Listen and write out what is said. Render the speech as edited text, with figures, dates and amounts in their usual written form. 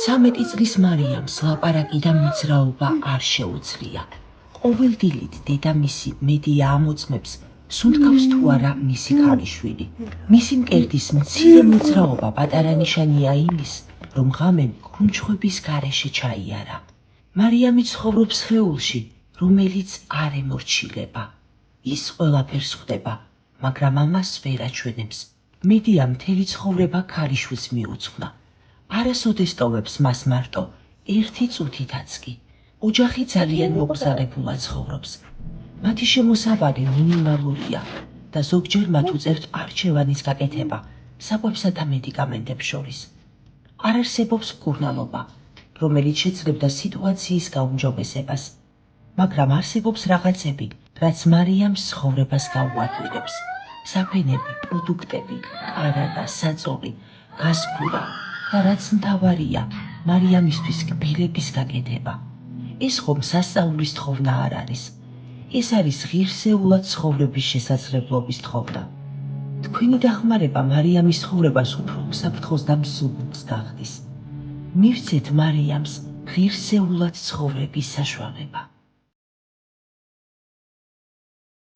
13 წლის მარიამს ლაპარაკი და მოძრაობა არ შეუძლია. ყოველ დილით დედამისი მედია ამოწმებს, სუნთქავს თუ არა მისი ქალიშვილი. მისი მკერდის მცირე მოძრაობა პატარა ნიშანია იმის, რომ ღამემ კრუნჩხვების გარეშე ჩაიარა. მარიამი ცხოვრობს სხეულში, რომელიც არ ემორჩილება. ის ყველაფერს ხვდება, მაგრამ ამას ვერ აჩვენებს. მედია მთელი ცხოვრება ქალიშვილს მიუძღვნა. არასოდეს ტოვებს მას მარტო, ერთი წუთითაც კი. ოჯახი ძალიან მოგზაურებულად ცხოვრობს. მათი შემოსავალი მინიმალურია და ზოგჯერ მათ უწევთ არჩევანის გაკეთება საკვებსა და მედიკამენტებს შორის. არ არსებობს მკურნალობა, რომელიც შეძლებდა სიტუაციის გაუმჯობესებას, მაგრამ არსებობს რაღაცები, რაც მარიამს ცხოვრებას გაუადვილებს. საფენები, პროდუქტები, კარადა, საწოლი, გაზგურა და რაც მთავარია, მარიამისთვის კბილების გაკეთება. ეს ხომ სასწაულის თხოვნა არ არის. ეს არის ღირსეულად ცხოვრების შესაძლებლობის თხოვნა. თქვენი დახმარება მარიამის ცხოვრებას უფრო უსაფრთხოს და მსუბუქს გახდის. მივცეთ მარიამს ღირსეულად ცხოვრების საშუალება.